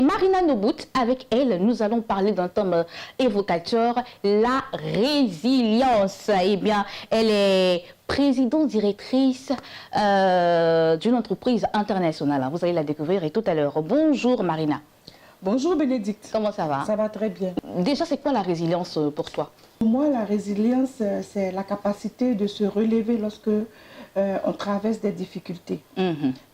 Marina Nobout, avec elle, nous allons parler d'un thème évocateur, la résilience. Eh bien, elle est présidente directrice d'une entreprise internationale. Vous allez la découvrir tout à l'heure. Bonjour Marina. Bonjour Bénédicte. Comment ça va? Ça va très bien. Déjà, c'est quoi la résilience pour toi? Pour moi, la résilience, c'est la capacité de se relever lorsque on traverse des difficultés.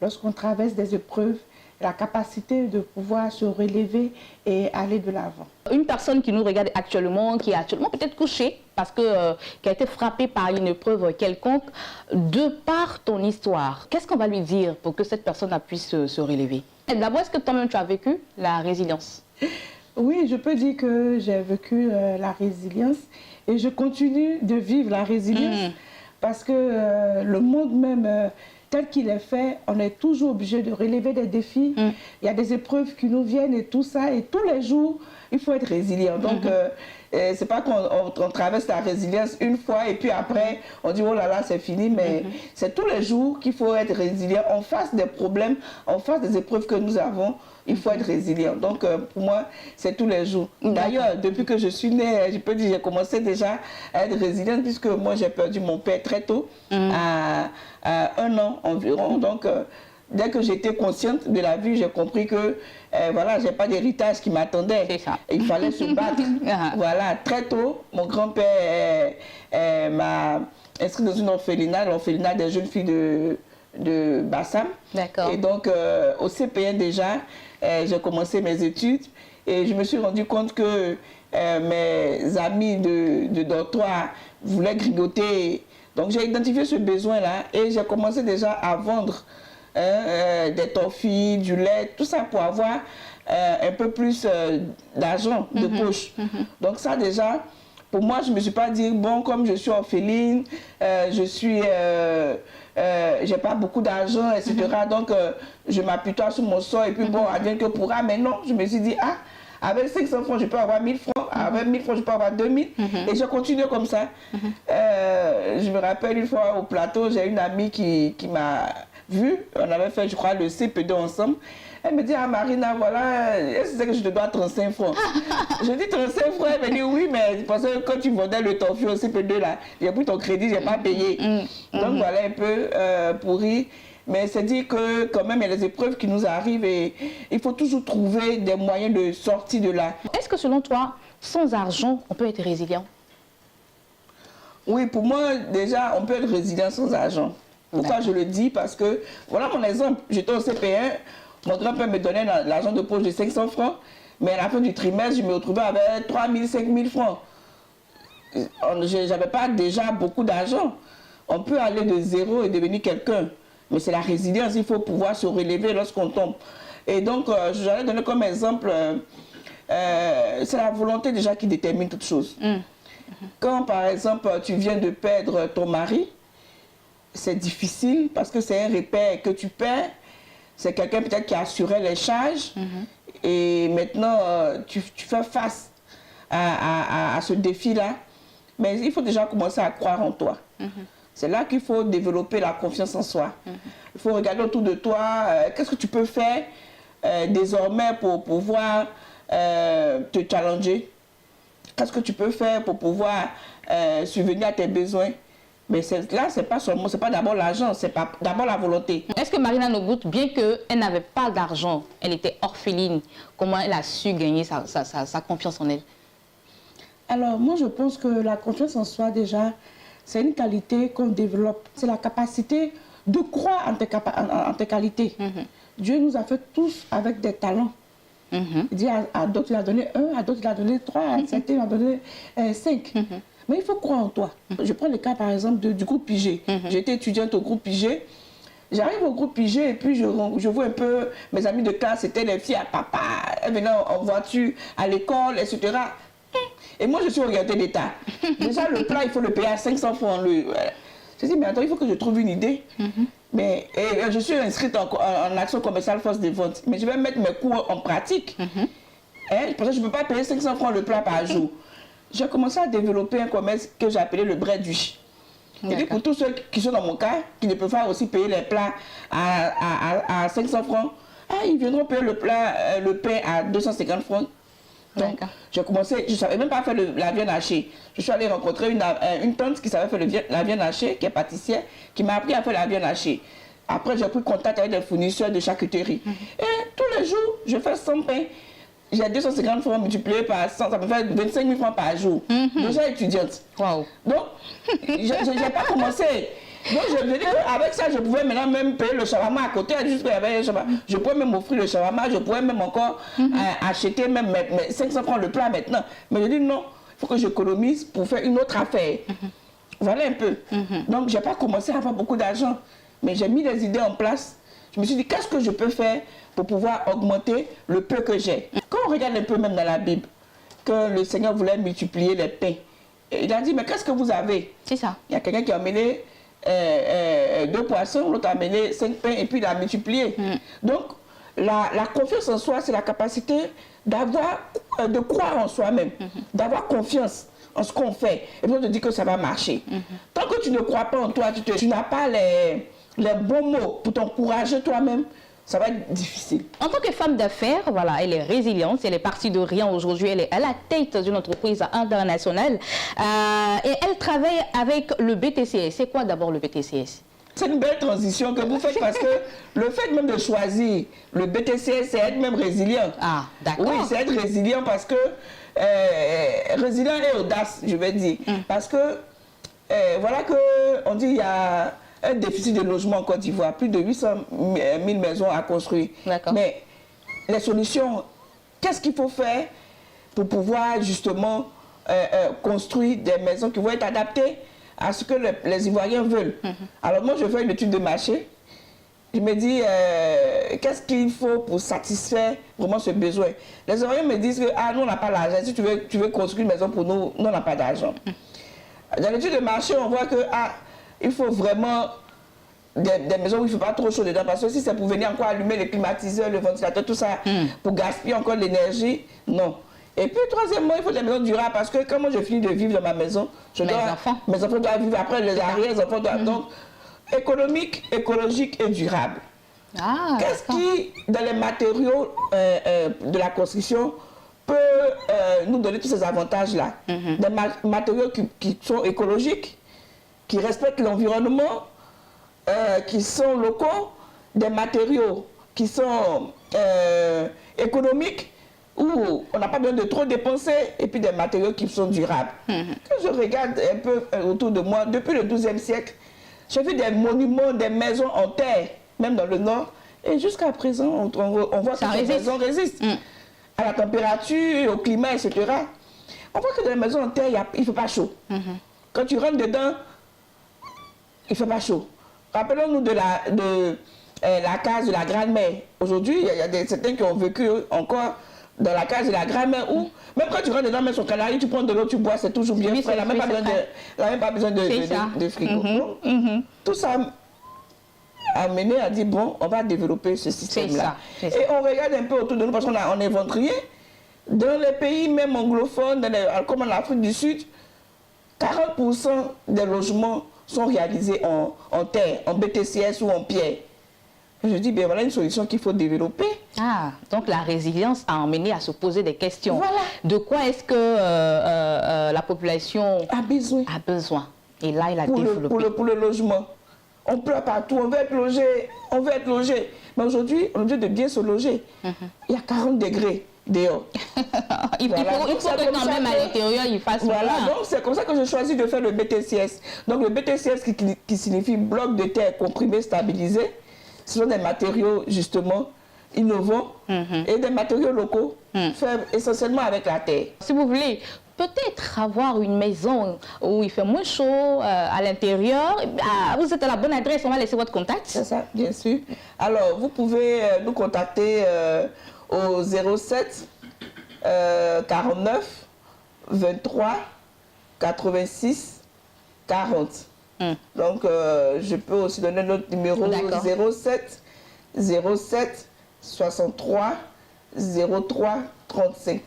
Lorsqu'on traverse des épreuves, la capacité de pouvoir se relever et aller de l'avant. Une personne qui nous regarde actuellement, qui est actuellement peut-être couchée, parce que qui a été frappée par une épreuve quelconque, de par ton histoire, qu'est-ce qu'on va lui dire pour que cette personne puisse se relever? D'abord, est-ce que toi-même tu as vécu la résilience? Oui, je peux dire que j'ai vécu la résilience et je continue de vivre la résilience parce que le monde même tel qu'il est fait, on est toujours obligé de relever des défis. Il y a des épreuves qui nous viennent et tout ça, et tous les jours, il faut être résilient. Donc, c'est pas qu'on traverse la résilience une fois et puis après, on dit oh là là, c'est fini, mais c'est tous les jours qu'il faut être résilient. En face des problèmes, en face des épreuves que nous avons, il faut être résilient. Donc, pour moi, c'est tous les jours. D'ailleurs, depuis que je suis née, je peux dire, j'ai commencé déjà à être résiliente puisque moi, j'ai perdu mon père très tôt, à 1 an environ. Donc, dès que j'étais consciente de la vie, j'ai compris que voilà, j'ai pas d'héritage qui m'attendait. Il fallait se battre. Voilà, très tôt, mon grand-père m'a inscrit dans une orphelinat, l'orphelinat des jeunes filles de Bassam. D'accord. Et donc, au CPN déjà, j'ai commencé mes études et je me suis rendu compte que mes amis de dortoir voulaient grignoter. Donc, j'ai identifié ce besoin-là et j'ai commencé déjà à vendre des torfilles, du lait, tout ça pour avoir un peu plus d'argent de poche. Donc, ça déjà, pour moi, je ne me suis pas dit, bon, comme je suis orpheline, j'ai pas beaucoup d'argent, etc. Donc, je m'appuie sur mon sort et puis bon, advienne que pourra. Mais non, je me suis dit, ah, avec 500 francs, je peux avoir 1000 francs. Avec 1000 francs, je peux avoir 2000. Et je continue comme ça. Je me rappelle une fois au plateau, j'ai une amie qui m'a vue. On avait fait, je crois, le CP2 ensemble. Elle me dit, ah Marina, voilà, est-ce que je te dois 35 francs? Je dis 35 francs, elle me dit oui, mais parce que quand tu vendais le torfil au CP2 là, j'ai pris ton crédit, j'ai pas payé. Donc voilà un peu pourri. Mais c'est dit que quand même il y a des épreuves qui nous arrivent et il faut toujours trouver des moyens de sortir de là. Est-ce que selon toi, sans argent, on peut être résilient? Oui, pour moi déjà, on peut être résilient sans argent. Pourquoi je le dis? Parce que, voilà mon exemple, j'étais au CP1, mon grand-père me donnait l'argent de poche de 500 francs, mais à la fin du trimestre, je me retrouvais avec 3 000, 5 000 francs. Je n'avais pas déjà beaucoup d'argent. On peut aller de zéro et devenir quelqu'un. Mais c'est la résilience, il faut pouvoir se relever lorsqu'on tombe. Et donc, j'allais donner comme exemple, c'est la volonté déjà qui détermine toute chose. Quand, par exemple, tu viens de perdre ton mari, c'est difficile parce que c'est un repère que tu perds. C'est quelqu'un peut-être qui assurait les charges. Et maintenant, tu fais face à ce défi-là. Mais il faut déjà commencer à croire en toi. C'est là qu'il faut développer la confiance en soi. Il faut regarder autour de toi, qu'est-ce que tu peux faire désormais pour pouvoir te challenger. Qu'est-ce que tu peux faire pour pouvoir subvenir à tes besoins. Mais là, c'est pas seulement, c'est pas d'abord l'argent, c'est d'abord la volonté. Est-ce que Marina Nobout, bien qu'elle n'avait pas d'argent, elle était orpheline, comment elle a su gagner sa confiance en elle? Alors, moi, je pense que la confiance en soi, déjà, c'est une qualité qu'on développe. C'est la capacité de croire en tes qualités. Dieu nous a fait tous avec des talents. Il dit à d'autres, il a donné 1, à d'autres, il a donné 3, à certains, il a donné 5. Mais il faut croire en toi. Je prends le cas, par exemple, du groupe Pigé. J'étais étudiante au groupe Pigé. J'arrive au groupe Pigé et puis je vois un peu mes amis de classe, c'était les filles à papa, elles venaient en voiture à l'école, etc. Et moi, je suis orientée d'État. Déjà, le plat, il faut le payer à 500 francs. Je dis, mais attends, il faut que je trouve une idée. Mais je suis inscrite en action commerciale force de vente. Mais je vais mettre mes cours en pratique. Parce que je ne peux pas payer 500 francs le plat par jour. J'ai commencé à développer un commerce que j'ai appelé le Bredouche. Et pour tous ceux qui sont dans mon cas, qui ne peuvent pas aussi payer les plats à 500 francs, Ah, ils viendront payer le pain à 250 francs. Donc, j'ai commencé, je ne savais même pas faire la viande hachée. Je suis allée rencontrer une tante qui savait faire la viande hachée, qui est pâtissière, qui m'a appris à faire la viande hachée. Après, j'ai pris contact avec des fournisseurs de charcuterie. Et tous les jours, je fais 100 pains. J'ai 250 francs multipliés par 100, ça me fait 25 000 francs par jour. Déjà étudiante. Wow. Donc, je n'ai pas commencé. Donc, je me dis qu'avec ça, je pouvais maintenant même payer le shawarma à côté. Juste qu'il y avait un shawarma. Je pouvais même offrir le shawarma. Je pouvais même encore acheter même 500 francs le plat maintenant. Mais je dis non, il faut que j'économise pour faire une autre affaire. Voilà un peu. Donc, je n'ai pas commencé à avoir beaucoup d'argent. Mais j'ai mis des idées en place. Je me suis dit, qu'est-ce que je peux faire pour pouvoir augmenter le peu que j'ai. Quand on regarde un peu même dans la Bible, que le Seigneur voulait multiplier les pains, il a dit, mais qu'est-ce que vous avez? C'est ça. Il y a quelqu'un qui a amené 2 poissons, l'autre a amené 5 pains et puis il a multiplié. Donc, la confiance en soi, c'est la capacité de croire en soi-même, d'avoir confiance en ce qu'on fait. Et puis on te dit que ça va marcher. Tant que tu ne crois pas en toi, tu n'as pas les bons mots pour t'encourager toi-même, ça va être difficile. En tant que femme d'affaires, voilà, elle est résiliente, elle est partie de rien aujourd'hui, elle est à la tête d'une entreprise internationale et elle travaille avec le BTCS. C'est quoi d'abord le BTCS? C'est une belle transition que vous faites parce que le fait même de choisir le BTCS, c'est être même résilient. Ah, d'accord. Oui, c'est être résilient parce que, résilient et audace, je vais dire. Parce que, voilà qu'on dit il y a un déficit de logement en Côte d'Ivoire, plus de 800 000 maisons à construire. Mais les solutions, qu'est-ce qu'il faut faire pour pouvoir justement construire des maisons qui vont être adaptées à ce que les Ivoiriens veulent? Alors moi, je fais une étude de marché. Je me dis, qu'est-ce qu'il faut pour satisfaire vraiment ce besoin? Les Ivoiriens me disent que ah, nous, on n'a pas l'argent. Si tu veux construire une maison pour nous, nous, on n'a pas d'argent. Dans l'étude de marché, on voit que il faut vraiment des maisons où il ne fait pas trop chaud dedans. Parce que si c'est pour venir encore allumer les climatiseurs, le ventilateur, tout ça, pour gaspiller encore l'énergie, non. Et puis, troisièmement, il faut des maisons durables. Parce que quand moi, je finis de vivre dans ma maison, mes enfants doivent vivre après, les arrière-enfants doivent. Donc, économique, écologique et durable. Qu'est-ce qui, dans les matériaux de la construction, peut nous donner tous ces avantages-là? Des matériaux qui sont écologiques, qui respectent l'environnement, qui sont locaux, des matériaux qui sont économiques, où on n'a pas besoin de trop dépenser, et puis des matériaux qui sont durables. Quand je regarde un peu autour de moi, depuis le XIIe siècle, j'ai vu des monuments, des maisons en terre, même dans le nord, et jusqu'à présent, on voit que ces maisons résistent à la température, au climat, etc. On voit que dans les maisons en terre, il ne fait pas chaud. Quand tu rentres dedans, il ne fait pas chaud. Rappelons-nous de la case de la grand-mère. Aujourd'hui, il y a certains qui ont vécu encore dans la case de la grand-mère où, même quand tu rentres dedans, même son canari, tu prends de l'eau, tu bois, c'est toujours bien frais. Elle n'a même pas besoin de frigo. Tout ça a mené à dire, bon, on va développer ce système-là. Et on regarde un peu autour de nous, parce qu'on est ventrier. Dans les pays même anglophones, comme en Afrique du Sud, 40% des logements sont réalisés en terre, en BTCS ou en pierre. Je dis, ben voilà une solution qu'il faut développer. Donc la résilience a emmené à se poser des questions. Voilà. De quoi est-ce que la population a besoin? Et là, il a développé. Pour le logement. On pleure partout, on veut être logé, Mais aujourd'hui, on est obligé de bien se loger. Il y a 40 degrés dehors. Il faut que quand même à l'intérieur, il fasse donc c'est comme ça que j'ai choisi de faire le BTCS. Donc le BTCS qui signifie bloc de terre comprimé stabilisé. Ce sont des matériaux justement innovants et des matériaux locaux faits essentiellement avec la terre. Si vous voulez peut-être avoir une maison où il fait moins chaud à l'intérieur, vous êtes à la bonne adresse, on va laisser votre contact. C'est ça, bien sûr. Alors, vous pouvez nous contacter au 07 49 23 86 40. Donc, je peux aussi donner notre numéro 07 07 63 03 35.